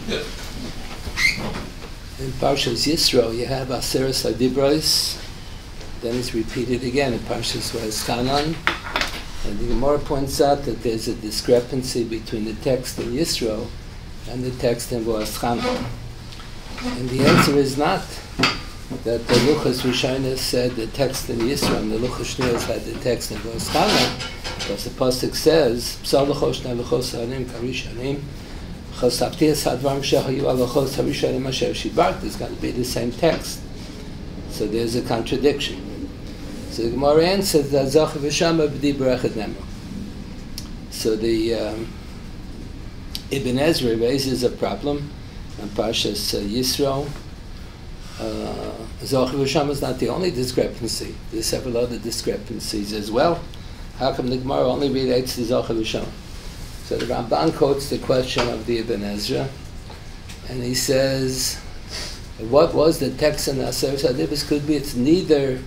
In Parshas Yisro, you have Aseres HaDibros, then it's repeated again in Parshas Vayeschanan, and the Gemara points out that there's a discrepancy between the text in Yisro and the text in Vayeschanan. And the answer is not that the Luchas Rishonos said the text in Yisro and the Luchas Shneos had the text in Vayeschanan, because the pasuk says, "Psal l'chos shnei l'chos harim karishanim, chosaptias hadvarim shehayu al l'chos harishanim asher shibart." It's going to be the same text, so there's a contradiction. So the Gemara answers that Zacher v'Shama b'dibur echad nemro. So the Ibn Ezra raises a problem on Parshas Yisro. Zacher v'Shama is not the only discrepancy. There's several other discrepancies as well. How come the Gemara only relates to Zacher v'Shama? So the Ramban quotes the question of the Ibn Ezra, and he says, what was the text in Aseres HaDibros? Could be it's neither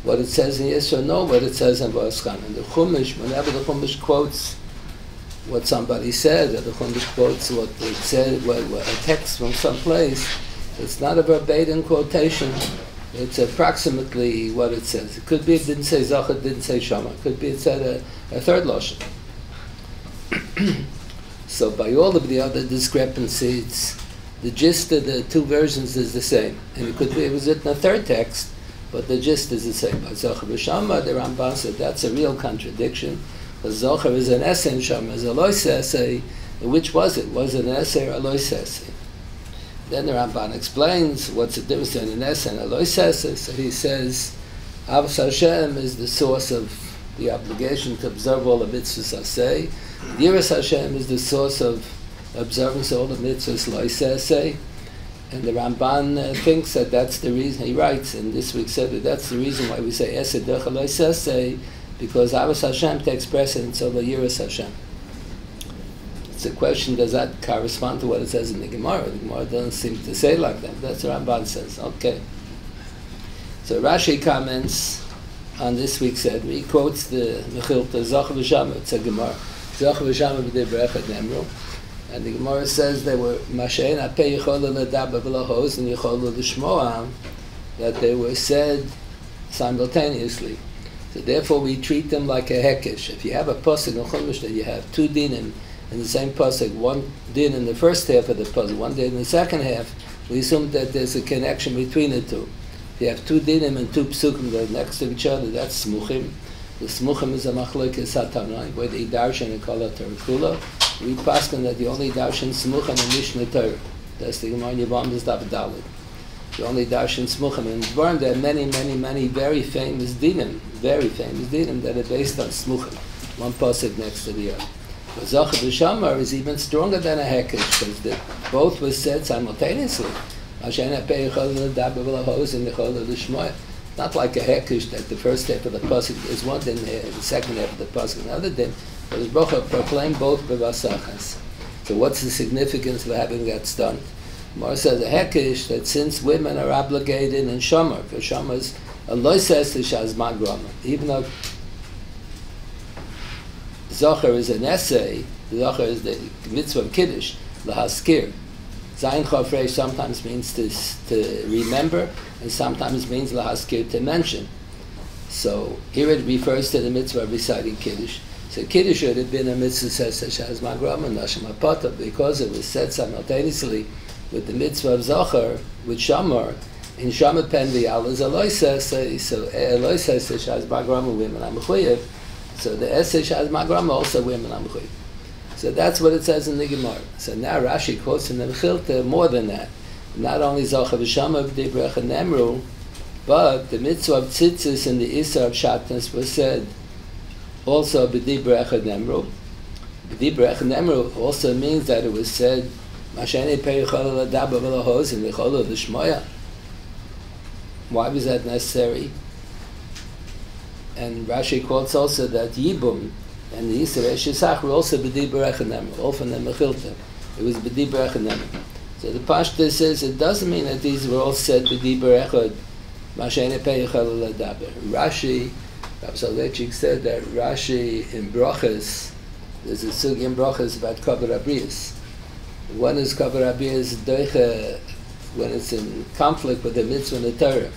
what it says in Yisro nor what it says in Vayeschanan. The Chumash, whenever the Chumash quotes what somebody said, or the Chumash quotes what it said, a text from some place, it's not a verbatim quotation. It's approximately what it says. It could be it didn't say Zacher, it didn't say Shama. It could be it said a third Lashon. So by all of the other discrepancies, the gist of the two versions is the same. And it could be it was written a third text, but the gist is the same. By Zacher v'Shama, the Ramban said that's a real contradiction, because Zacher is an essay and Shama is a lois essay. Which was it? Was it an essay or a lois essay? Then the Ramban explains what's the difference between an essay and a lois essay. So he says, Avos Hashem is the source of the obligation to observe all the mitzvahs asay. Yiras Hashem is the source of observance of all the mitzvahs lois essay. And the Ramban thinks that that's the reason, he writes, and this week said that that's the reason why we say essay derech lois essay, because Avos Hashem takes precedence over Yiras Hashem. It's a question, does that correspond to what it says in the Gemara? The Gemara doesn't seem to say like that. That's what Ramban says. Okay. So Rashi comments on this week's said, he quotes the Mechilta, Zacher v'Shama, it's a Gemara. Zacher v'Shama b'dibur echad nemru. And the Gemara says they were Mashein apeh yicholu l'daber v'lohos and yicholu l'shmoa, that they were said simultaneously. So therefore we treat them like a hekesh. If you have a pasuk in Chumash that you have two dinim in the same pasuk, one din in the first half of the pasuk, one din in the second half, we assume that there's a connection between the two. If you have two dinim and two psukim that are next to each other, that's smuchim. The smuchim is a machlokes hatanai, where the darshan and kol haTorah. We paskin that the only darshan smuchim in Mishnah Torah. That's the Gemara Yevamos Daf Daled. The only darshan smuchim. And in Dvarim there are many very famous dinim that are based on smuchim. One pasuk next to the other. But Zacher v'Shama is even stronger than a hekesh, because both were said simultaneously. Not like a hekesh that the first half of the pasuk is one din, the second half of the pasuk another din. But the Baruch proclaimed both b'vasachas. So what's the significance of having that stunt? Mar says a hekesh that since women are obligated in Shomer, because Shomer is a loises l'shaz magrama, even though Zacher is an essay, Zacher is the mitzvah of Kiddush, lahaskir. Zayin Chafrei sometimes means to remember, and sometimes means lahaskir, to mention. So here it refers to the mitzvah of reciting Kiddush. So Kiddush should have been a mitzvah says Shaz Magram and Nashim HaPata, because it was said simultaneously with the mitzvah of Zacher, with Shamar. In Shamar Pen V'Yal is a lois essay, so a lois essay Shaz Magram women are mechuyev. So the essay Shaz Magram also women are mechuyev. So that's what it says in the Gemara. So now Rashi quotes in the Mechilta more than that. Not only Zacher v'Shama b'dibur echad nemru, but the mitzvah of tzitzis and the Isra of Shatnas was said also b'dibur echad nemru. B'dibur echad nemru also means that it was said Mashenei pei yicholu l'daber v'lohos and yicholu l'shmoya. Why was that necessary? And Rashi quotes also that Yibum and the Yisro Eshesach were also b'dibur echad nemru, all from the Mechilta. It was b'dibur echad nemru. So the Pashta says it doesn't mean that these were all said b'dibur echad, Mashenei pei yicholu l'daber. Rashi, Rav Soloveitchik said that Rashi in Brachas, there's a sugi in Brachas about Kabbalah Abrius. One is Kavod Abiyas Doicha when it's in conflict with the mitzvah in the Torah.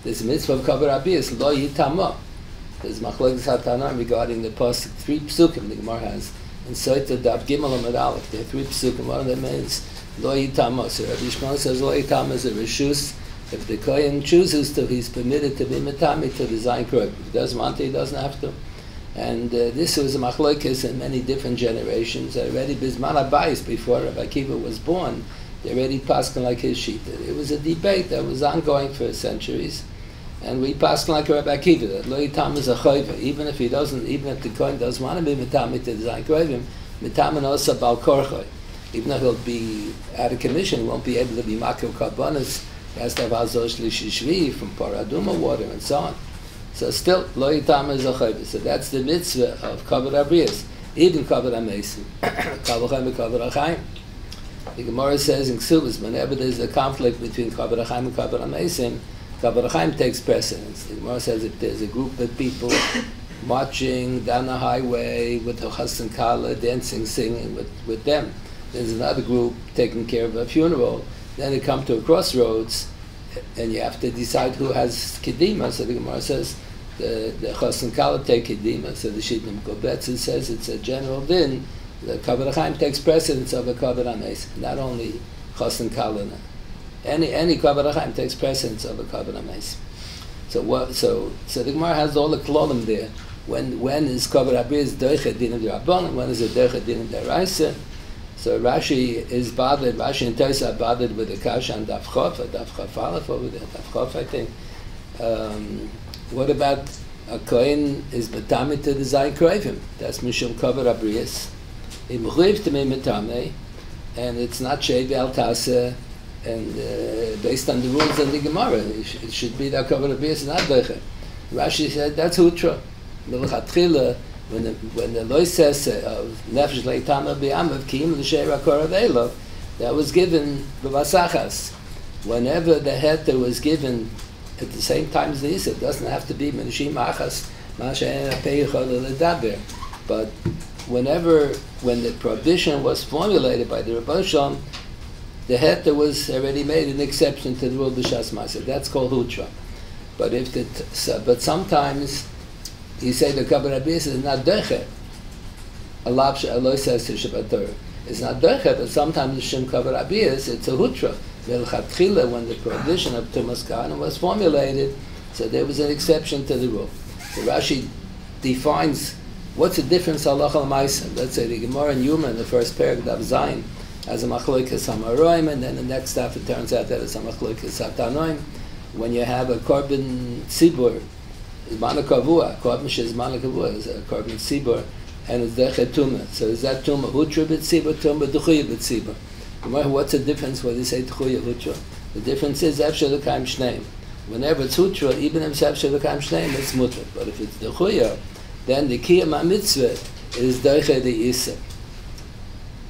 There's a mitzvah of Kavod Abiyas, Lo Yitama. There's Machlokes HaTanan regarding the pasuk, 3 psukim the Gemara has. And Soita Daf Gimel Amud Aleph, there are 3 psukim. One of them means Lo Yitama. So Rabbi Shmuel says Lo Yitama is a reshus. If the kohen chooses to, he's permitted to be metami to the zayin kroib. If he doesn't want to, he doesn't have to. And this was a machlokes in many different generations. Already Bisman Abayis, before Rabbi Akiva was born, they already passed like his shita. It was a debate that was ongoing for centuries. And we passed like Rabbi Akiva, that Lo Yitam is a chayva. Even if the kohen doesn't want to be metami to the zayin kroibim, metamin also bal korchoy. Even though he'll be out of commission, he won't be able to be makil karbonis. He has to have Hazor Shlishi Shvi from Paraduma water and so on. So still, Lo Yitam is a chayva. So that's the mitzvah of Kavod Abriyas. Even Kavod HaMeisim. Kavod HaChaim and Kavod HaChaim. The Gemara says in Ksubas, whenever there's a conflict between Kavod HaChaim and Kavod HaMeisim, Kavod HaChaim takes precedence. The Gemara says if there's a group of people marching down the highway with the Chas and Kala, dancing, singing with them, there's another group taking care of a funeral, then they come to a crossroads, and you have to decide who has Kedima. So the Gemara says the Chas and Kala take Kedima. So the Shittim Gobetz says it's a general din. The Kavod HaChaim takes precedence over Kavod HaMeisim. Not only Chas and Kala. Any Kavod HaChaim takes precedence over Kavod HaMeisim. So the Gemara has all the klolim there. When is Kavod Abiyas Doicha Din of the Rabbanan? When is it Doicha Din of the Raisa? So Rashi is bothered. Rashi and Tosa are bothered with the kasha and Daf Chaf Aleph over there. Daf Chaf, I think. What about a kohen is metame to the zayin kroivim? That's mishum Kavod Abiyas. He mechuyev to be metame, and it's not shevi al tasa. And based on the rules of the Gemara, it should be that Kavod Abiyas not Doicha. Rashi said that's hutra. L'lechatchila, when the loy says of nefesh leitama b'yamav kiyim l'sheira koravelo, that was given b'vasachas. Whenever the heter was given at the same time as the Yisro, it doesn't have to be menashim achas ma'ashe'en apeichol l'daber. But when the prohibition was formulated by the Rebbeinu Shalom, the heter was already made an exception to the rule b'shas ma'aser. That's called hutra. But sometimes you say the Kavod Abiyas is not doicha. Allah says to Shabbat Torah, it's not doicha, but sometimes the Shem Kavod Abiyas, it's a hutra. Melchatchila, when the prohibition of Tumas Kahana was formulated, so there was an exception to the rule. So Rashi defines what's the difference halacha l'maisa. Let's say the Gemara in Yuma in the first paragraph Zayin as a machlokes hamaroim, and then the next stuff it turns out that it's a machlokes hatanoim. When you have a korban tzibur, Zman Kavua, Korban Shezman Kavua is a Korban Tzibur, and it's Deche Tumah. So is that Tumah Hutra B'Tzibur, Tumah D'chuya B'Tzibur? What's the difference when they say D'chuya Hutra? The difference is Efshel L'Kaim Shneim. Whenever it's Hutra, even if it's Efshel L'Kaim Shneim, it's Mutra. But if it's D'chuya, then the Kiyam HaMitzvah is Deche D'Yisro.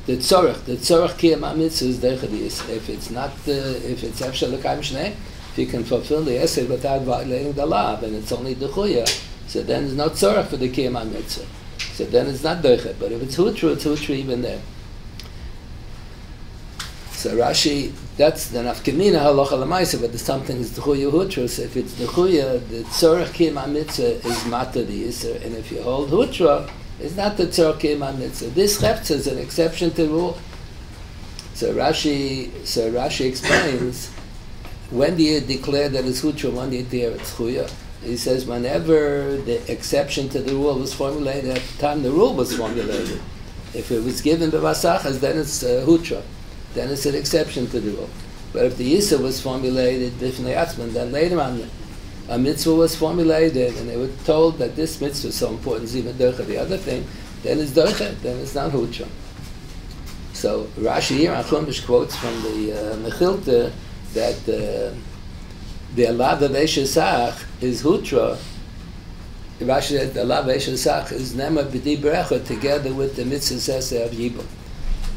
The Tzorach Kiyam HaMitzvah is Deche D'Yisro. If it's Efshel L'Kaim Shneim, if you can fulfill the essay without violating the law, then it's only D'chuya. So then there's no tzorach for the Kiyam HaMitzvah. So then it's not Doicha. But if it's Hutra even there. So Rashi, that's the nafkamina halacha l'maisa, but there's something is D'chuya Hutra. So if it's D'chuya, the tzorach Kiyam HaMitzvah is mata the Yisro. And if you hold Hutra, it's not the tzorach Kiyam HaMitzvah. This Schachter is an exception to the rule. So Rashi explains, when do you declare that it's hutra? When do you declare it's chuya? He says whenever the exception to the rule was formulated at the time the rule was formulated. If it was given b'vasachas, then it's hutra. Then it's an exception to the rule. But if the Yisro was formulated b'fnei atzman, then later on a mitzvah was formulated and they were told that this mitzvah is so important, it's even doicha the other thing, then it's doicha, then it's not hutra. So Rashi here, Chumash quotes from the Mechilta, that the alav of Eshesach is hutra. Rashi said the alav of Eshesach is nema b'di berechot together with the mitzvah seseh of yibum.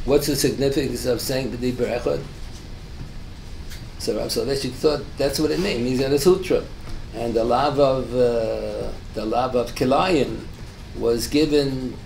What's the significance of saying b'di berechot? So Rav Soloveitchik thought that's what it means that it's hutra. And the alav of Kilayim was given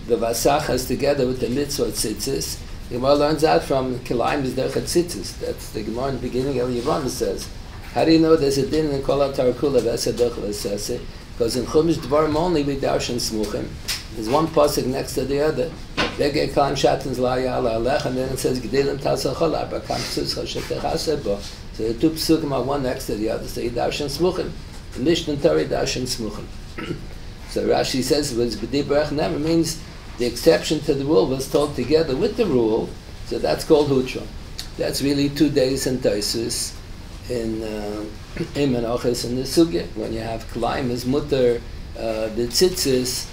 the vasachas together with the mitzvah tzitzis, The Gemara learns out from Kilayim is Derech Tzitzis. That's the Gemara in the beginning of Yevon says. How do you know there's a din in Kol HaTarakula V'Esed Derech V'Sese? Because in Chumash Dvarim only we darshan smuchim. There's one pasuk next to the other. V'Gei Kalim Shatens La Ya'ala Alech, and then it says G'dilim Tasachol Arba Kam Tzuzcha Shetechaseh Bo. So the two psukim are one next to the other. So you darshan smuchim. The Mishnah Torah darshan smuchim. So Rashi says it was B'dibrech never means the exception to the rule was told together with the rule, so that's called Hutra. That's really 2 days in Taisus in Menachos and the Sugya. When you have Klaim is Mutter, the Tzitzis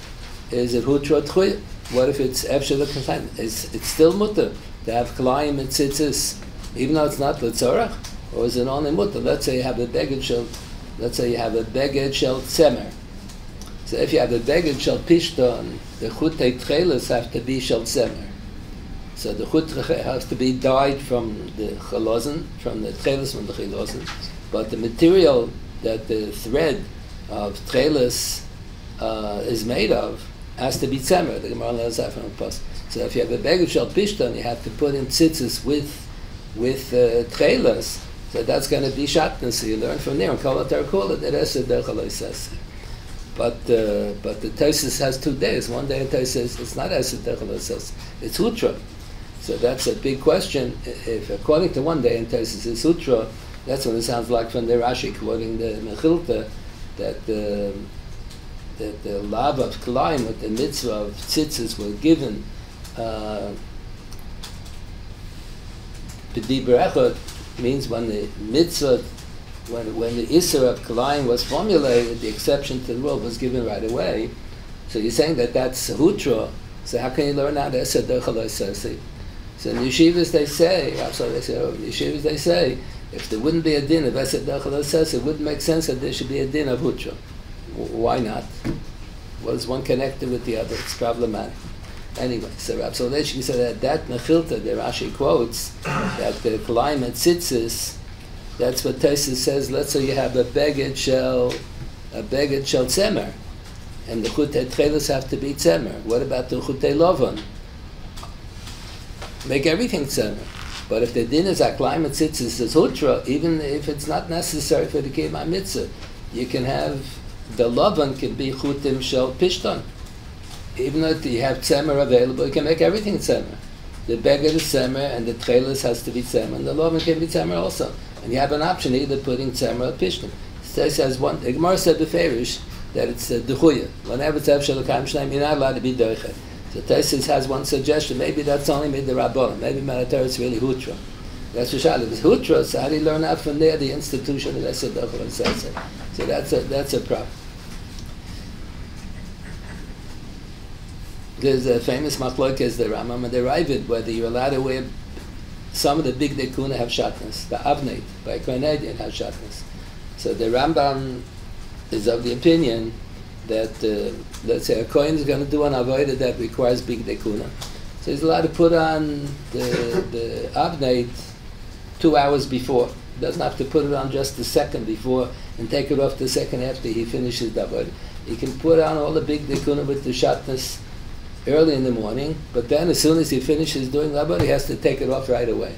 is a Hutra Tchuya. What if it's Efshel Klaim? It's still Mutter to have Klaim and Tzitzis, even though it's not L'tzorach, or is it only Mutter? Let's say you have a Beged Shel Tzemer. So if you have a beged shel pishton, the chutei tcheles have to be shel tzemer. So the chutei has to be dyed from the chalozen, from the tcheles from the chalozen. But the material that the thread of tcheles is made of has to be tzemer. The Gemara learns that from the post. So if you have a beged shel pishton, you have to put in tzitzis with tcheles. So that's going to be shatnez. So you learn from there. And kol hatarkula that esed derech says. But the Taisus has 2 days. One day in Taisus it's not Esed Derech says it's Hutra. So that's a big question. If according to one day in Taisus it's Hutra, that's when it sounds like from the Rashi quoting the Mechilta that the lav of Kalaim with the mitzvah of tzitzis were given B'diber Echad means when the mitzvah when the Yisro of Kalayim was formulated, the exception to the rule was given right away. So you're saying that that's Hutra. So how can you learn out Esed Derech Sesi? So in yeshivas they say, if there wouldn't be a din of Esed Derech Sesi, it wouldn't make sense that there should be a din of Hutra. Why not? Well, is one connected with the other? It's problematic. Anyway, so Rav Soleshki said that Mechilta, the Rashi quotes, that the Kalayim and Tzitzis, that's what Taisus says. Let's say you have a beged shel tzemer, and the chutei tcheles have to be tzemer. What about the chutei lovan? Make everything tzemer. But if the din is aklaim and tzitzis is hutra, even if it's not necessary for the kiyum mitzvah, you can have the lovan can be chutim shel pishton. Even if you have tzemer available, you can make everything tzemer. The beged is tzemer, and the tcheles has to be tzemer, and the lovan can be tzemer also. And you have an option either putting tzemer or pishton. It says one. The Gemara said beferish that it's dechuya. Whenever it's efshel l'kaim shneim, you're not allowed to be doichet. So Taisus has one suggestion. Maybe that's only made the rabbanon. Maybe Malater is really hutra. That's what it's hutra. So how do you learn out from there the institution of Esed Derech says it? So that's a problem. There's a famous machlokes the Rambam and the Ravid whether you're allowed to wear. Some of the big dekuna have shatnez. The Avneit by Kohenedian has shatnez. So the Rambam is of the opinion that let's say a Kohen is going to do an avodah that requires big dekuna. So he's allowed to put on the Avneit 2 hours before. He doesn't have to put it on just the second before and take it off the second after he finishes the avodah. He can put on all the big dekuna with the shatnez early in the morning, but then as soon as he finishes doing Labad, he has to take it off right away.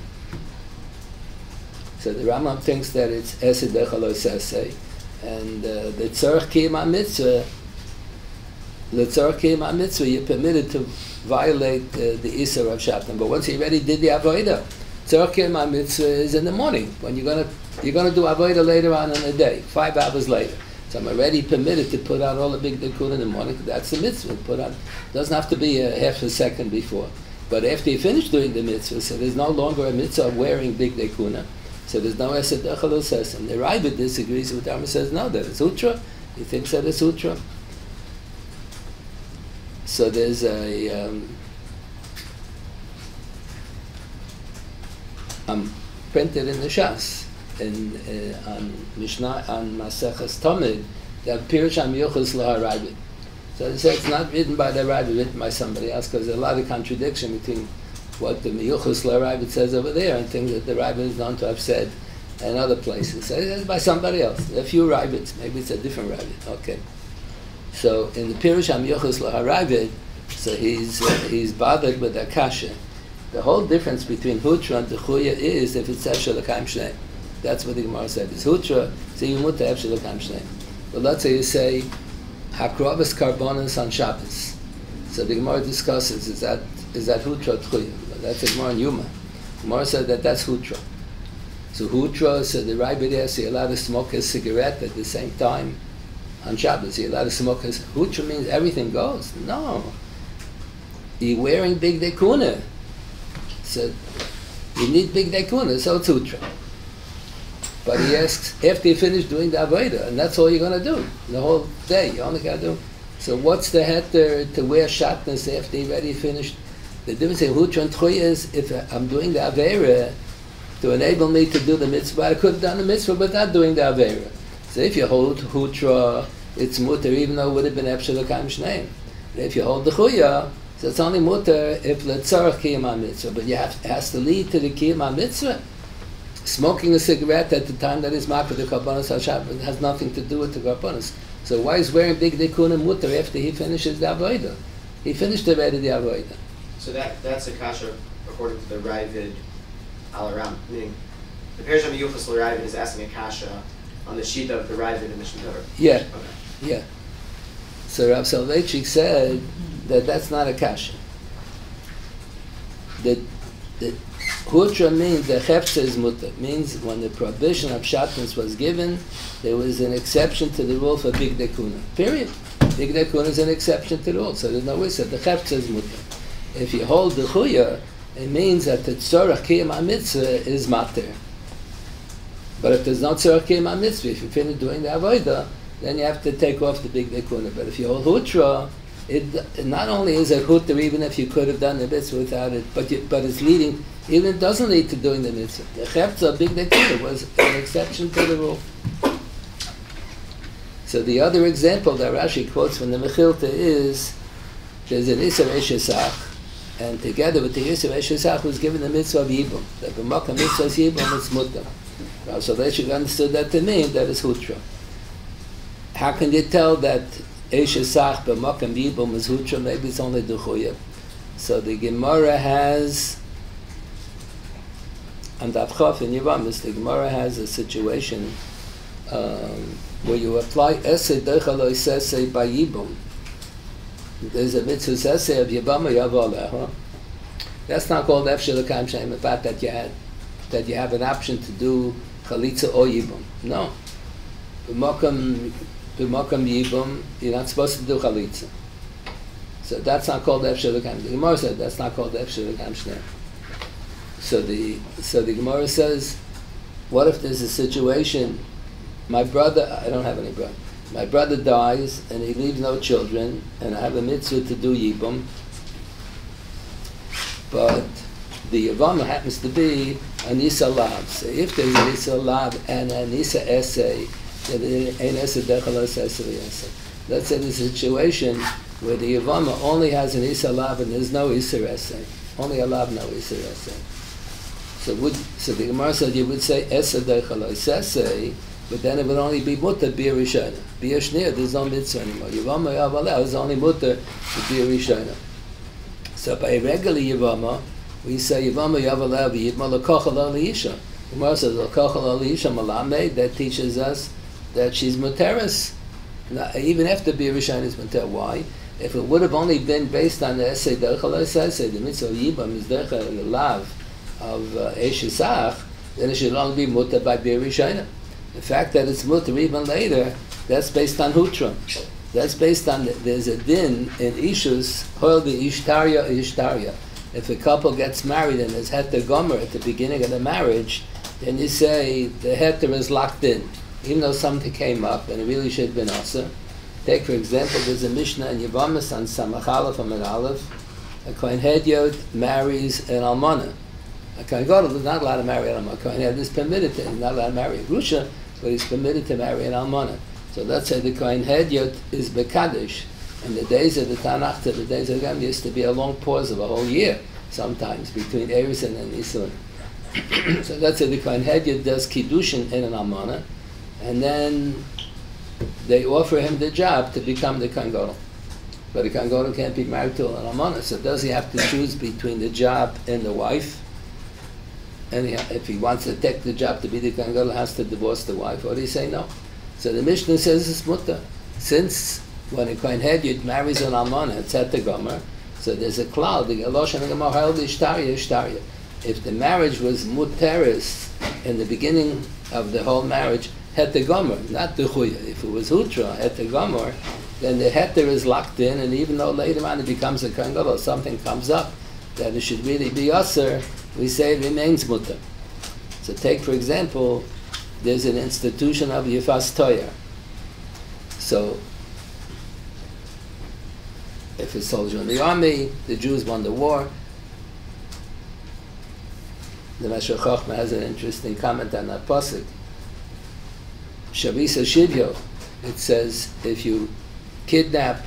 So the Rambam thinks that it's Esed Derech Sesei, and the Tzorach Kiyum Mitzvah, you're permitted to violate the Yisro of Schachter. But once he already did the Avodah, Tzorach Kiyum Mitzvah is in the morning, when you're gonna do Avodah later on in the day, 5 hours later. So I'm already permitted to put on all the big dekuna in the morning. That's the mitzvah. Put on. Doesn't have to be a half a second before. But after you finish doing the mitzvah, so there's no longer a mitzvah of wearing big dekuna. So there's no Esed Derech says. And the Ravid disagrees with Rambam, says no, that it's Hutra. He thinks that it's Hutra. So there's a printed in the Shas. On Mishnah, on Maseches Tamid, that Pirush Yuchos LaHarabit. So they say it's not written by the Rabbi, written by somebody else, because there's a lot of contradiction between what the Yuchos LaHarabit says over there and things that the Rabbi is known to have said in other places. So it's by somebody else. There are a few rabbis, maybe it's a different rabbi. Okay. So in the Pirush Yuchos LaHarabit, so he's bothered with Akasha. The whole difference between Hutra and Techuya is if it's Hershel L'Kaim Shneim. That's what the Gemara said. It's Hutra, so you mutter Hershel L'Kaim Shneim. But let's say you say Hakrovas Karbonis on Shabbos. So the Gemara discusses, is that Hutra Techuya? That's a Gemara in Yuma. Gemara said that's Hutra. So Hutra, so the Rabbi there, so you're allowed to smoke a cigarette at the same time on Shabbos. You're allowed to smoke a... Hutra means everything goes. No. You're wearing big dekuna. So you need big dekuna, so it's Hutra. But he asks, after you finish doing the Avodah, and that's all you're going to do, the whole day, you only got to do. So what's the heter to wear shatnez after you already finished? The difference in Hutra and Techuya is, if I'm doing the Aveira, to enable me to do the mitzvah, I could have done the mitzvah without doing the Aveira. So if you hold Hutra, it's mutter, even though it would have been Hershel L'Kaim Shneim. If you hold the Techuya, so it's only mutter if letzarach kiyum mitzvah, but it has to lead to the kiyum mitzvah. Smoking a cigarette at the time that is marked for the karbonos hashabbos has nothing to do with the karbonos. So why is wearing big dekuna mutter after he finishes the avodah? He finished already the avodah. So that's a kasha according to the Ravid al-Aram, meaning the Parshas Miyuchas al-Ravid is asking a kasha on the sheet of the Ravid and the Schachter. Yeah, okay. Yeah. So Rav Soloveitchik said that that's not a kasha. The Hutra means the Chefza is mutter. Means when the prohibition of shatnez was given, there was an exception to the rule for big dekuna. Period. Big dekuna is an exception to the rule. So there's no way said the Chefza is mutter. If you hold the Techuya, it means that the tzorach kiyum mitzvah is mater. But if there's no tzorach kiyum mitzvah, if you finish doing the avodah, then you have to take off the big dekuna. But if you hold Hutra, it not only is it Hutra, even if you could have done the mitzvah without it, but it's leading, even it doesn't lead to doing the mitzvah. The Chefza, big dekuna, was an exception to the rule. So the other example that Rashi quotes from the Mechilta is, there's an Isser Eshesach, and together with the Yisro Eshesach was given the mitzvah of Yibum. That b'makam mitzvah is Yibum, it's mutter. Rav Soloveitchik understood that to mean that is Hutra. How can you tell that Eshesach b'makam Yibum is Hutra? Maybe it's only Techuya. So the Gemara has, on Daf Chof in Yevamos, the Gemara has a situation where you apply Esei Dechalo Isesei by Yibum. There's a mitzvah sesei of Yavama Yavaleh. That's not called Hershel L'Kaim Shneim. The fact that you have an option to do chalitza or yibum. No, b'makam yibum, you're not supposed to do chalitza. So that's not called Hershel L'Kaim. The Gemara said that's not called Hershel L'Kaim Shneim. So the Gemara says, what if there's a situation? My brother, I don't have any brother. My brother dies and he leaves no children, and I have a mitzvah to do yibum, but the yavama happens to be a nisa lav. So if there's a nisa lav and a nisa essay, then it ain't essay dechalos essay. Let's say there's a situation where the yavama only has a nisa lav and there's no iser essay, only a lav, no iser essay. So the Gemara said you would say essay dechalos essay. But then it would only be mutter b'ir rishona. B'ir shneir, there's no mitzvah anymore. Yavama yavaleh is only mutter b'ir rishona. So by regular yavama, we say yavama yavaleh v'yitma l'kochal aliyisha. The Gemara says l'kochal aliyisha malamed, that teaches us that she's muteris. Even after b'ir rishona is muter. Why? If it would have only been based on the essay derechal essay, the mitzvah yibam is derechal the lav of eshesach, then it should only be mutter by b'ir rishona. The fact that it's mutter even later, that's based on Hutra. That's based on, there's a din in Ishus, hol the ishtarya. If a couple gets married and there's heter gomer at the beginning of the marriage, then you say the heter is locked in, even though something came up and it really should have been asa. Take for example, there's a Mishnah in Yevamos on Samach Aleph and Aleph. A Kohen Hedyot marries an Almana. A Kohen Gadol is not allowed to marry an Almana. A Kohen Hedyot is permitted to, he's not allowed to marry a Grusha, but he's permitted to marry an Almana. So let's say the Kohen Hedyot is Bekadish. In the days of the Tanakh to the days of the Gam, there used to be a long pause of a whole year, sometimes, between Eresin and Nisan. So let's say the Kohen Hedyot does Kiddushin in an Almana, and then they offer him the job to become the Kohen Gadol. But a Kohen Gadol can't be married to an almana. So does he have to choose between the job and the wife? And if he wants to take the job to be the Kohen Gadol, has to divorce the wife, or do you say no? So the Mishnah says it's mutter. Since when a Kohen Hedyot marries an almana, it's at the gomer, so there's a cloud. The Lashon HaGemara held ishtarya. If the marriage was muteris in the beginning of the whole marriage, het the gomer, not the chuya. If it was hutra, het the gomer, then the heter is locked in, and even though later on it becomes a Kohen Gadol, something comes up that it should really be usher, we say it remains mutter. So take, for example, there's an institution of Yifas Toyer. So, if a soldier in the army, the Jews won the war. The Meshech Chochmah has an interesting comment on that pasuk. Shavisa Shivyo, it says, if you kidnap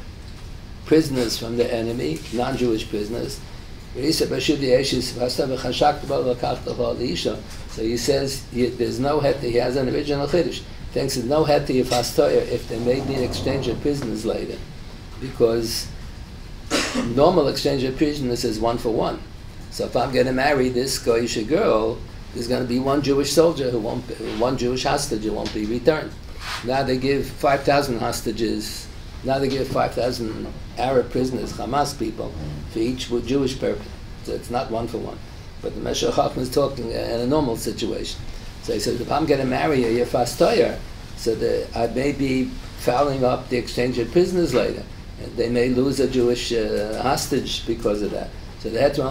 prisoners from the enemy, non-Jewish prisoners, so he says there's no heti, he has an original chiddush. Thinks there's no heti if hastoyer if there may be an exchange of prisoners later, because normal exchange of prisoners is 1 for 1. So if I'm going to marry this goyish girl, there's going to be one Jewish soldier who won't, one Jewish hostage who won't be returned. Now they give 5,000 hostages. Now they give 5,000 Arab prisoners, Hamas people, for each Jewish person. So it's not 1 for 1. But the Meshech Chochmah is talking in a normal situation. So he says, if I'm going to marry a Yefas Toyer, so that I may be fouling up the exchange of prisoners later. And they may lose a Jewish hostage because of that. So the heter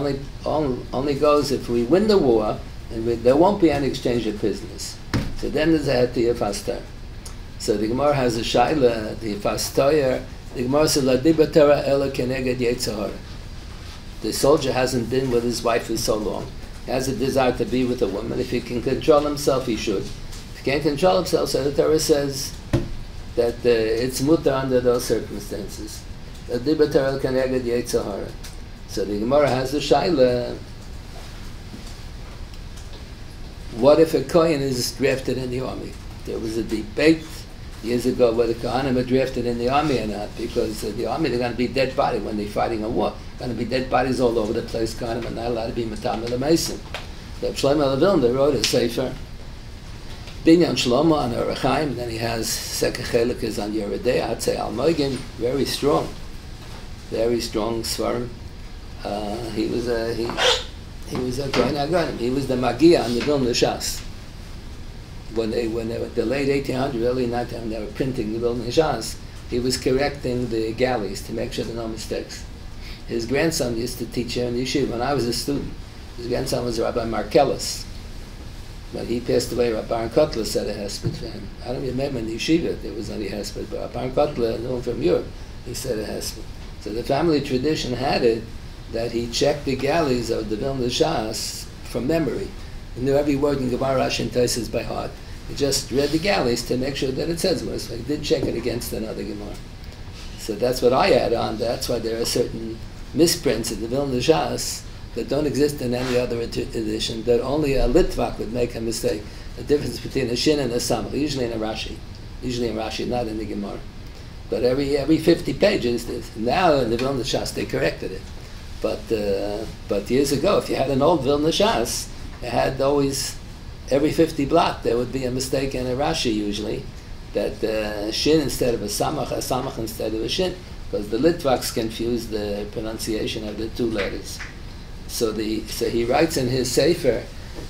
only goes if we win the war, and there won't be any exchange of prisoners. So then there's a heter Yefas Toyer. So the Gemara has a shaila, the Yefas Toyer. The Gemara says, "La diba Torah ela keneged yetzer hara." The soldier hasn't been with his wife for so long. He has a desire to be with a woman. If he can control himself, he should. If he can't control himself, so the Torah says that it's mutter under those circumstances. La diba Torah ela keneged yetzer hara. So the Gemara has a shaila. What if a Kohen is drafted in the army? There was a debate years ago whether Kohanim are drafted in the army or not, because the army, they're going to be dead bodies when they're fighting a war. Going to be dead bodies all over the place. Kohanim are not allowed to be matamel mason. The Shlomo Levilna wrote a sefer, Binyan Shlomo on Orachaim. Then he has second chelik is on Yeridei Atzei Al Moigim. Very strong svarim. He was a Kohen Aganim. He was the Magia on the Vilna Shas. When they were the late 1800s, early 1900s, they were printing the Vilna Shas, he was correcting the galleys to make sure there are no mistakes. His grandson used to teach here in the yeshiva. When I was a student, his grandson was Rabbi Markellis. When he passed away, Rabbi Baron Kotler said a hesped for him. I don't remember in the yeshiva there was any hesped, but Rabbi Baron Kotler, knew him from Europe, he said a hesped. So the family tradition had it that he checked the galleys of the Vilna Shas from memory. He knew every word in Gemara, Rashi, and Tosfos by heart. He just read the galleys to make sure that it says what. So he did check it against another Gemara. So that's what I add on. That's why there are certain misprints in the Vilna Shas that don't exist in any other edition, that only a Litvak would make a mistake. The difference between a Shin and a Samach, usually in Rashi, not in the Gemara. But every 50 pages, now in the Vilna Shas they corrected it. But years ago, if you had an old Vilna Shas, it had always, every 50 block, there would be a mistake in a Rashi usually, that Shin instead of a Samach instead of a Shin, because the Litvaks confuse the pronunciation of the two letters. So he writes in his Sefer,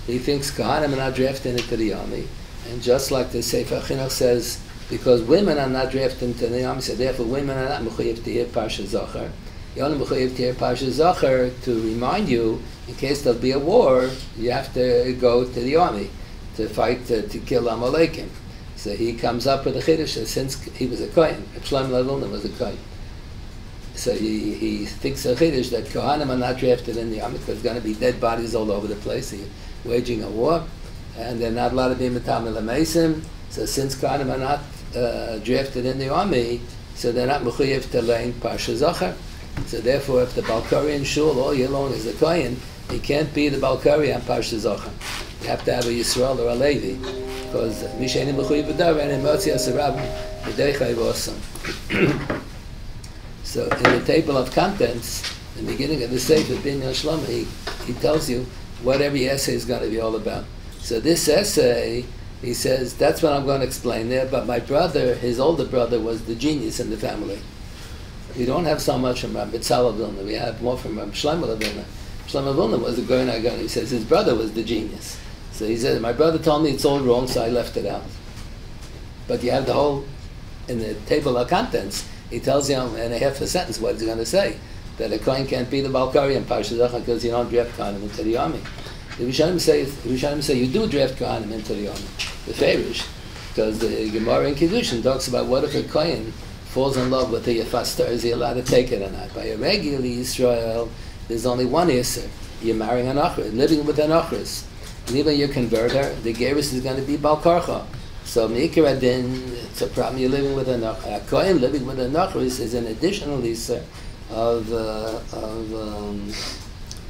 he thinks Kohanim are not drafted into the army, and just like the Sefer Chinuch says, because women are not drafted into the army, so therefore women are not mechuyev to hear Parshas Zachar. You're only mechuyev to hear Parshas Zachar to remind you, in case there'll be a war, you have to go to the army to fight to kill Amalekim. So he comes up with a chiddush that since he was a Kohen, Shlomo Levilna was a Kohen. So he thinks a chiddush that Kohanim are not drafted in the army because there's going to be dead bodies all over the place. He's waging a war, and they're not allowed to be matamel mason. So since Kohanim are not drafted in the army, so they're not mechuyev to learn Parshas Zachar. So therefore, if the Balkari in Shul all year long is a Kohen, he can't be the Balkari on Parshas Zachar. You have to have a Yisrael or a Levi, because Misheni mechuyev v'davar and emotzi asarab v'deichai v'osam. So in the table of contents, in the beginning of the Sefer Binyan Shlomo, he tells you what every essay is going to be all about. So this essay, he says, that's what I'm going to explain there, but my brother, his older brother, was the genius in the family. We don't have so much from Rabbi Tzalel Vilna. We have more from Rabbi Shlomo Vilna. Shlomo Vilna was the Goyen HaGon. He says his brother was the genius. So he said, my brother told me it's all wrong, so I left it out. But you have the whole, in the table of contents, he tells you in a half a sentence what he's going to say. That a Kohen can't be the Balkari in Parshas because you don't draft Kohanim into the army. The Rishonim say you do draft Kohanim into the army. The Farish, because the Gemara in Kiddushin talks about what if a Kohen falls in love with a Yefasta, is he allowed to take it or not? By a regular Yisrael, there's only one Yisr. You're marrying an Achris, living with an Achris. And even you convert her, the Geris is going to be Balkarcha. So Meikir Adin, it's a problem. You're living with an Achris. A Kohen living with an Achris is an additional Yisr of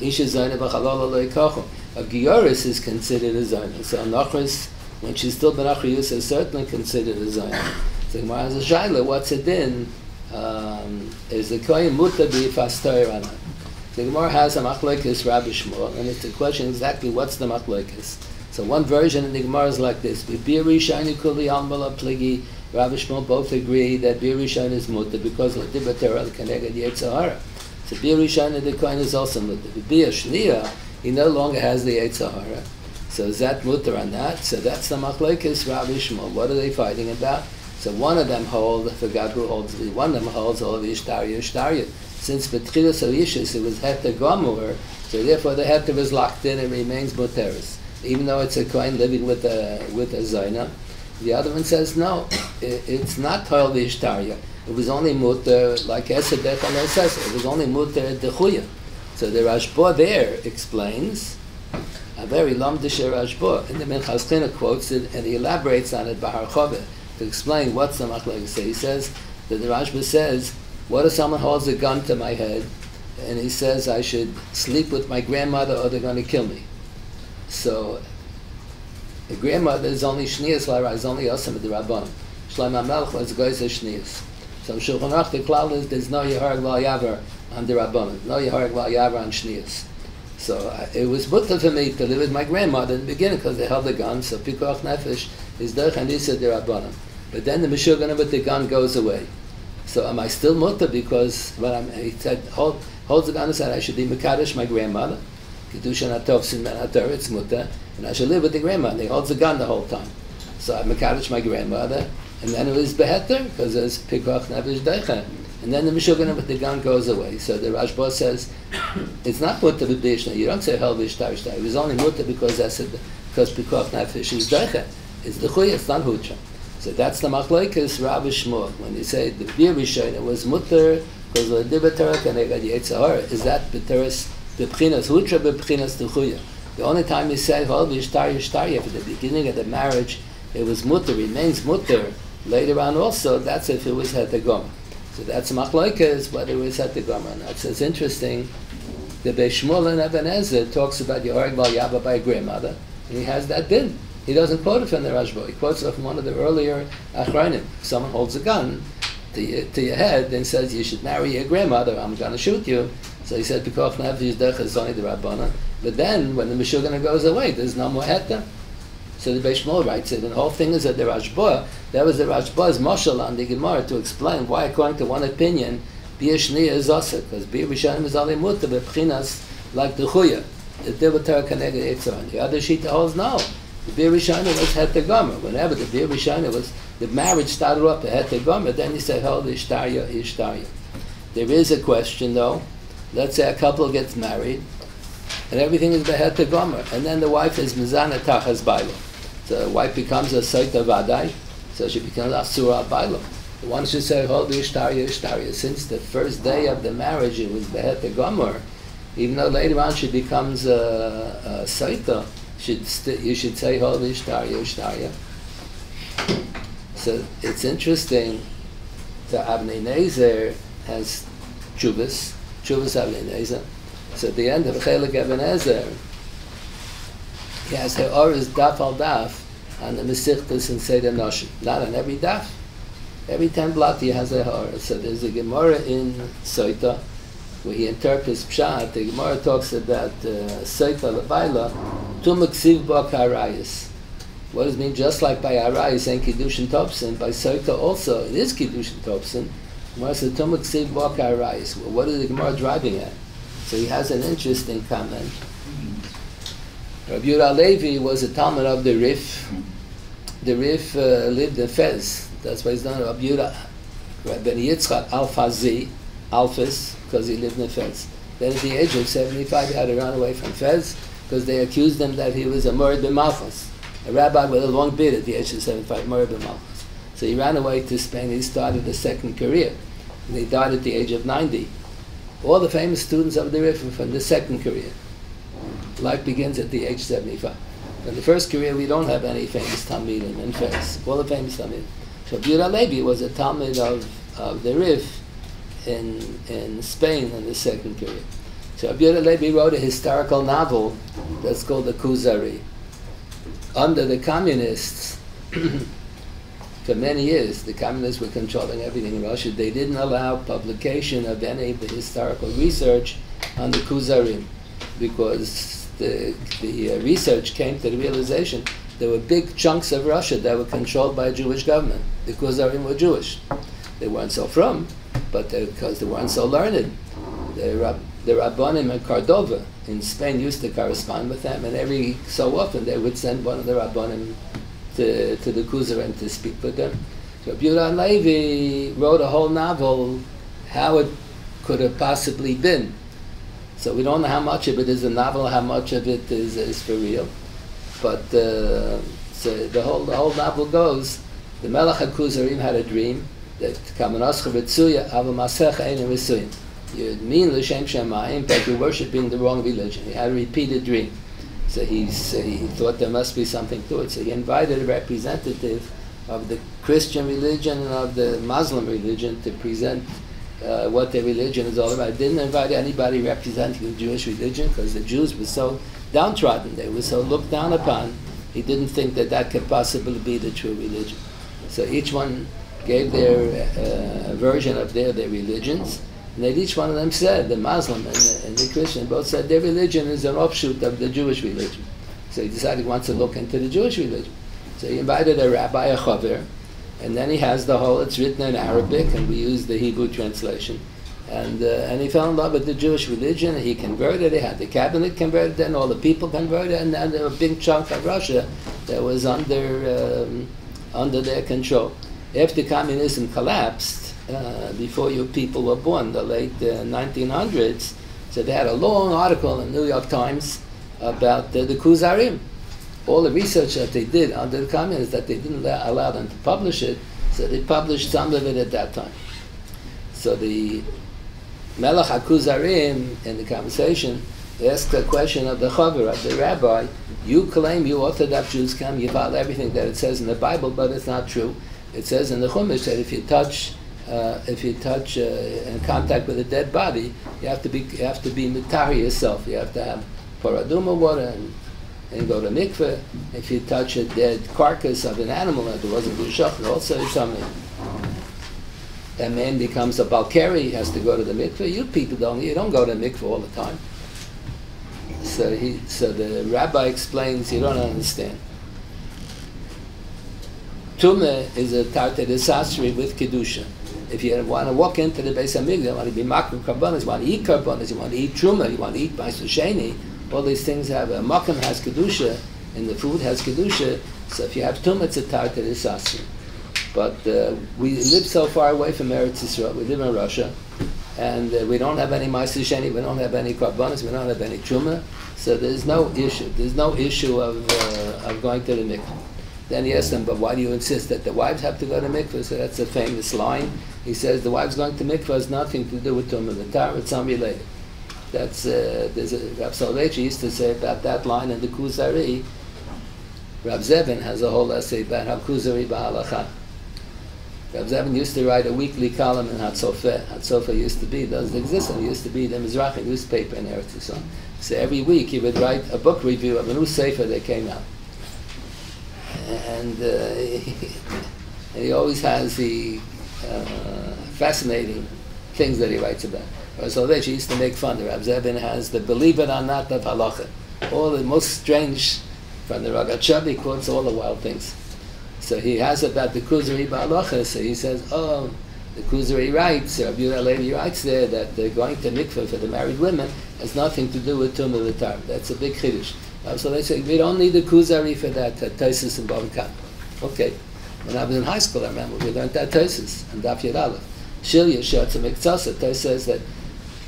Isha Zayna B'Chalal Alei Kocho. A Gioris is considered a Zayna. So an Achris, when she's still Ben Achriyus, is certainly considered a Zayna. So Gemara has a Shaila, what's it in? Is the Kohen Muta B'Fastoyer or not? The Gemara has a Machlokes Rabbi Shmuel, and it's a question exactly what's the Machlokes. So one version in the Gemara is like this: B'Biri Shani Kuli Almala Pligi. Rabbi Shmuel both agree that Bir Rishon is mutter because L'Dibba Torah L'Keneged Yetzahara. So Bir Rishon the Kohen is also mutter. Bir Shniya, he no longer has the Yetzahara. So is that mutter or not? So that's the Machlokes Rabbi Shmuel. What are they fighting about? So one of them holds, I forgot who holds, one of them holds all of Ishtarya. Since B'Tchilas Alishis it was Heter Gomor, so therefore the Heter is locked in and remains muteris. Even though it's a Kohen living with a Zayna. The other one says, no, it's not Toil V'Ishtarya. It was only mutter, like Esedek and Esesa. It was only mutter Dechuya. So the Rashba there explains, a very lamdish Rashba, and the Minchas China quotes it, and he elaborates on it, Bahar Chove, to explain what's the Machlokes. So he says, that the Rashba says, what if someone holds a gun to my head, and he says I should sleep with my grandmother or they're going to kill me? So, the grandmother is only Shnias Lara, is only Osam of the Rabban. Shlomo HaMelech was Goyz Shnias. So Shulchan Aruch, the klal is there's no Yehareg Lo Yavar on the Rabban, no Yehareg Lo Yavar on Shnias. So it was mutter for me to live with my grandmother in the beginning because they held the gun, so Pikuach Nefesh is Derech Anisa the Rabbanim. But then the Meshuggah with the gun goes away. So am I still mutter because he said, holds the gun and said I should be Mekadosh my grandmother. Kedusha Natov Sinman Hator, it's mutter. And I should live with the grandmother. He holds the gun the whole time. So I Mekadosh my grandmother, and then it was beheter because there's Pikuach Nefesh Deicha. And then the Meshuggah with the gun goes away. So the Rashba says, it's not mutter b'bishna. You don't say hel v'ishtar ishtar. It was only mutter because Pikuach Nefesh is Deicha. It's the Chuy, it's not Hucha. So that's the Machlokes Rabbi Shmuel. When you say the Bir Rishon, it was mutter because the Dibba Torah Keneged Yetzahara. Is that b'teres b'bchinas Hucha b'bchinas Techuya? The only time you say hel v'ishtar ishtar, at the beginning of the marriage, it was mutter, remains mutter. Later on also, that's if it was hetegoma. So that's Machlokes, whether it was Heter Gomer or not. So it's interesting, the Beis Shmuel and Eben Ezer talks about Yehareg Bal Yaba by a grandmother, and he has that din. He doesn't quote it from the Rashba. He quotes it from one of the earlier Achronim. If someone holds a gun to your head and says, you should marry your grandmother, I'm going to shoot you. So he said, Pikuach Nefesh Deicha is only the Rabbana. But then, when the Meshuggah goes away, there's no more Heter. So the Beis Shmuel writes it, and the whole thing is that the Rashba, that was the Rashba's mashal on the Gemara to explain why, according to one opinion, Bir Shniya is Asa, because Bir Rishonim is only mutter, but B'chinas like the Chuya, the Dibba Torah Keneged Yetzahara. The other Shita holds no. The Bir Rishonim was Heter Gomer. Whenever the Bir Rishonim was, the marriage started up to Heter Gomer, then you say, held Ishtarya, Ishtarya. There is a question though. Let's say a couple gets married, and everything is Heter Gomer, and then the wife is Mizana Tachas Bailo. So the wife becomes a Saita Vadai, so she becomes Asura Bailo. The one should say, hold Ishtarya, Ishtarya. Since the first day of the marriage it was Beheter Gomer, even though later on she becomes a Saita, you should say, hold Ishtarya, Ishtarya. So it's interesting that Avnei Nezer has Chuvas Avnei Nezer. So at the end of Chelik Eben Ezer, he has Ha'oris daf al daf on the Mesichtas and Seder Noshim. Not on every daf. Every 10 blot he has a hara. So there's a Gemara in Soita where he interprets Pshat. The Gemara talks about Soita Levaila, Tumuk Siv Ba Karayis. What does it mean? Just like by Arayis and Kiddushin Topsin, by Soita also, it is Kiddushin Topsin. Gemara says Tumuk Siv Ba Karayis. Well, what is the Gemara driving at? So he has an interesting comment. Rabbi Yehuda Levi was a Talmud of the Rif. The Rif lived in Fez. That's why he's done Rabbi Yehuda Ben Yitzchak Al-Fazi, Alphas, because he lived in Fez. Then at the age of 75 he had to run away from Fez because they accused him that he was a Murid B'Malchus, a rabbi with a long beard at the age of 75, Murid B'Malchus. So he ran away to Spain. He started a second career. And he died at the age of 90. All the famous students of the Rif were from the second career. Life begins at the age 75. In the first career, we don't have any famous Talmidim in Fez. All the famous Talmidim. So Yehuda Levi was a Talmud of the Rif in Spain in the second career. So Yehuda Levi wrote a historical novel that's called the Kuzari. Under the communists, for many years, the communists were controlling everything in Russia. They didn't allow publication of any of the historical research on the Kuzarim because the research came to the realization there were big chunks of Russia that were controlled by a Jewish government. The Kuzarim were Jewish. They weren't so from, but because they weren't so learned. The Rabbanim in Cordova in Spain used to correspond with them, and every so often they would send one of the Rabbanim to the Kuzarim to speak with them. So Yehuda Levi wrote a whole novel, how it could have possibly been. So we don't know how much of it is a novel, how much of it is for real. But so the whole novel goes, the Melech HaKuzarim had a dream that Kamenoscha V'tzuya Ava Masech Ein V'suyim. You mean L'Shem Shemayim, but you're worshipping the wrong religion. He had a repeated dream. So he thought there must be something to it. So he invited a representative of the Christian religion and of the Muslim religion to present what their religion is all about. Didn't invite anybody representing the Jewish religion because the Jews were so downtrodden, they were so looked down upon. He didn't think that could possibly be the true religion. So each one gave their version of their religions, and then each one of them said, the Muslim and the Christian both said their religion is an offshoot of the Jewish religion. So he decided he wants to look into the Jewish religion. So he invited a rabbi, a chaver, and then he has the whole, it's written in Arabic, and we use the Hebrew translation. And he fell in love with the Jewish religion, and he converted. He had the cabinet converted, and all the people converted, and then there was a big chunk of Russia that was under their control. After communism collapsed, before you people were born, the late 1900s, so they had a long article in the New York Times about the Kuzarim. All the research that they did under the communists, that they didn't allow them to publish it, so they published some of it at that time. So the Melech HaKuzarim, in the conversation, asked a question of the chaver, of the rabbi. You claim you Orthodox Jews come, you follow everything that it says in the Bible, but it's not true. It says in the Chumash that if you touch in contact with a dead body, you have to be mitari yourself. You have to have paraduma water and go to mikveh. If you touch a dead carcass of an animal that wasn't good Schachter, also something. A man becomes a balkari, he has to go to the mikveh. You people don't go to the mikveh all the time. So the rabbi explains, you don't understand. Tumah is a tarta desasri with kedusha. If you want to walk into the Beis Hamikdash, you want to be makrim karbanos, you want to eat karbanos, you want to eat truma, you want to eat ma'aser sheni. All these things have a makom has kedusha, and the food has kedusha. So if you have tumah, it's a tarta desasri. But we live so far away from Eretz Yisrael. We live in Russia, and we don't have any ma'aser sheni, we don't have any karbanos, we don't have any truma. So there's no issue. There's no issue of going to the mikveh. Then he asked them, but why do you insist that the wives have to go to mikveh? So that's a famous line. He says the wives going to mikveh has nothing to do with tumah v'tar, it's unrelated. That's Rav Soloveitchik used to say about that line in the Kuzari. Rav Zevin has a whole essay about how Kuzari ba'alacha. Rav Zevin used to write a weekly column in Hatzofeh. Hatzofeh used to be, doesn't exist, and it used to be the Mizrahi newspaper in Eretz Yisrael. So every week he would write a book review of a new sefer that came out. And he always has, he fascinating things that he writes about. So she used to make fun. Rav Zevin has the believe it or not of halacha. All the most strange, from the Ragachav, he quotes all the wild things. So he has about the Kuzari Ba'alacha, so he says, oh, the Kuzari writes, Rabbi Yehuda Levi writes there that they're going to mikveh for the married women has nothing to do with Tumah L'Tar. That's a big chiddush. So they say, we don't need the Kuzari for that, Taisus and Bava Kama. Okay. When I was in high school, I remember we learned that Taisus and Daf Yud Aleph. Shilya Shatza Miktsasa, Tais says that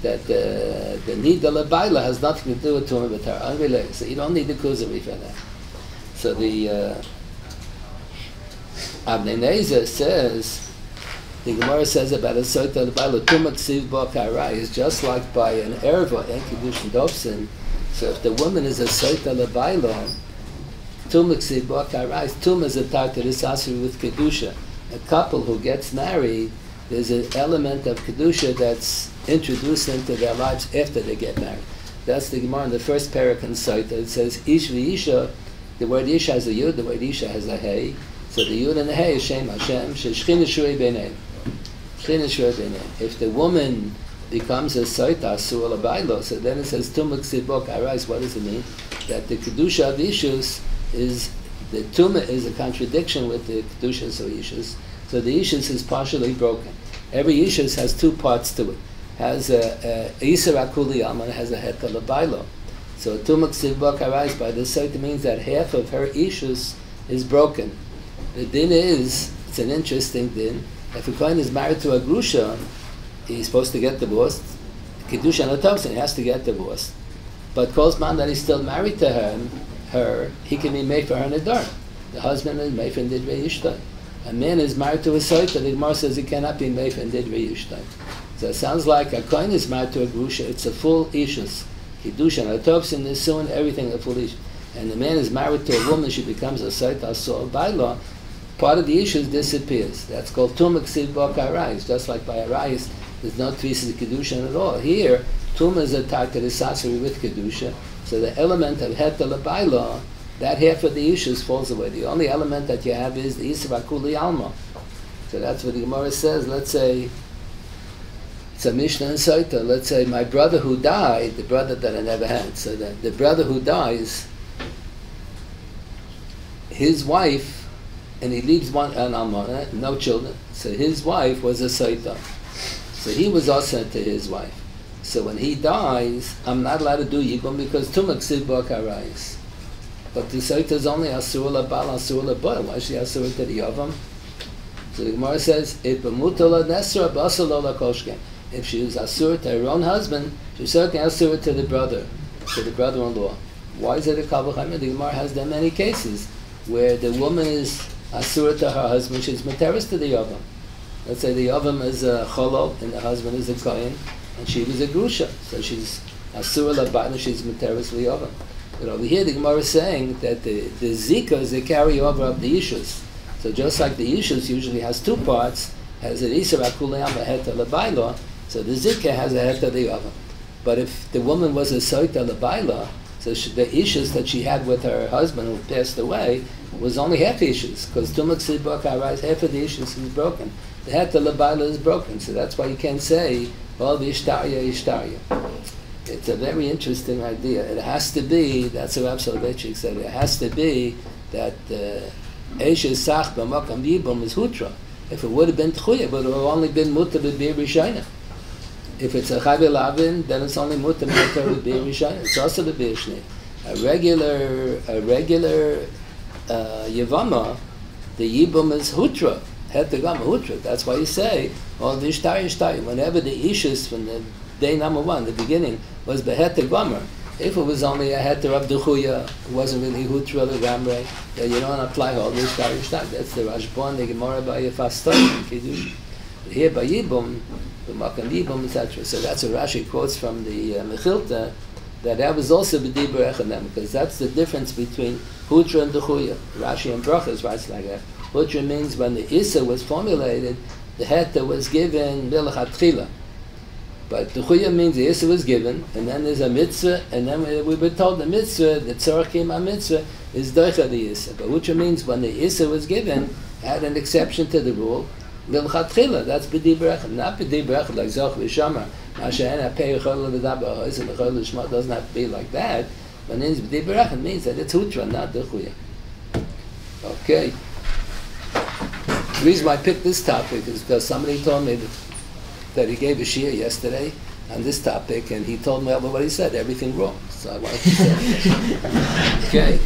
the need of Labaila has nothing to do with Tumah L'Tar, unrelated. So you don't need the Kuzari for that. So the Abnei Nezer says, the Gemara says about a Soita L'Baila, Tumah Ksiv Bo Karai is just like by an Erva, en Kiddush and Dobson. So if the woman is a Soita L'Baila, Tumah Ksiv Bo Karai, Tumah is a Tartar Isasri with Kedusha. A couple who gets married, there's an element of Kedusha that's introduced into their lives after they get married. That's the Gemara in the first parak in Soita. It says, Ish v'Isha, the word Isha has a Yud, the word Isha has a Hey. So the Yud and the Hey is Shem Hashem, Shechina Shurei B'nei. If the woman becomes a Soita, Asur L'Bailo, so then it says, Tumah Ksiv Bo Karai. What does it mean? That the Kedusha of Ishus is, the Tumah is a contradiction with the Kedushas of Ishus. So the Ishus is partially broken. Every Ishus has two parts to it. Has a Yisro Akuli Alma, has a Heta L'Bailo. So Tumah Ksiv Bo Karai by the Soita means that half of her Ishus is broken. The din is, it's an interesting din, if a Kohen is married to a Grusha, he's supposed to get divorced. Kedusha and a Thompson, he has to get divorced. But Kolzman that he's still married to her, he can be made for her Nadar. The husband is made for Nidrei Yishtai. A man is married to a Soita, the Gemara says he cannot be made for Nidrei Yishtai. So it sounds like a Kohen is married to a Grusha, it's a full Ishus. Kedusha and a Thompson is soon everything a full Ishus. And the man is married to a woman, she becomes a Soita, so by law, part of the issues disappears. That's called Tumah Ksiv Bo Karai. Just like by Arayis, there's no pieces of Kedusha at all. Here, Tumah is a Tartar Isasri with Kedusha. So the element of Heta L'Baila, that half of the issues falls away. The only element that you have is the Yisro Akuli Alma. So that's what the Gemara says. Let's say, it's a Mishnah and Soita. Let's say my brother who died, the brother that I never had. So the brother who dies, his wife, and he leaves one an almana, no children. So his wife was a Soita. So he was also to his wife. So when he dies, I'm not allowed to do Yibum because Tumah Ksiv Bo Karai. But the Soita is only Asur L'Bal, Asur L'Boy. Why is she Asur to the Yavam? So the Gemara says, if she was Asur to her own husband, she's certainly Asur to the brother-in-law. Why is it a Kavachayim? The Gemara has there many cases where the woman is Asura to her husband, she's materis to the Yavam. Let's say the Yavam is a Cholol and the husband is a Kohen, and she was a Grusha. So she's Asura L'Bat, she's materis L'Yavam. But over here the Gemara is saying that the Zika is the carryover of the Ishus. So just like the Ishus usually has two parts, has an Yisro Akuli Alma Heta L'Baila, so the Zika has a Heta L'Yavam. But if the woman was a Soita L'Baila, so the Ishus that she had with her husband who passed away was only half issues, because Tumah Ksiv Bo Karai, half of the issues is broken. The Heta L'Baila is broken, so that's why you can't say, well, the Ishtarya. It's a very interesting idea. It has to be, that's what Rav Soloveitchik said, it has to be that Eshes Sach B'Makam Yibum is Hutra. If it would have been Tchuya, it would have only been Muta B'Bir Rishayna. If it's a Chavi Lavin, then it's only Muta B'Bir Rishayna. It's also the Bir Shnei. A regular Yavama, the Yibum is Hutra. Het the Gama Hutra. That's why you say, well, the Ishtar. Whenever the Ishus from the day number one, the beginning, was Behet the Gomer. If it was only a Heter of Duchuya, it wasn't really Hutra the Gamre, then you don't apply all the Ishtar. That's the Rashbon, the Gemara by Yefaston, Kiddush. Here by Yibum, the Makam Yibum, etc. So that's what Rashi quotes from the Mechilta, that was also B'dibur Echanem, because that's the difference between Hutra and Duchuya. Rashi and Brachas writes like that. Hutra means when the Issa was formulated, the Heter was given Milachatchila. But Duchuya means the Issa was given, and then there's a mitzvah, and then we were told the mitzvah, the Tzorachim HaMitzvah, is Doicha the Issa. But Hutra means when the Issa was given, had an exception to the rule, L'chatchila, that's b'di berechim, not b'di berechim like zoch v'shamar. Ma'ashen ha'pei yechol l'v'daba ha'ois and yechol l'shma doesn't have to be like that. But it means b'di berechim means that it's hutra, not dechuya. Okay. The reason why I picked this topic is because somebody told me that he gave a shiur yesterday on this topic, and he told me what he said, everything wrong. So I wanted to say, okay.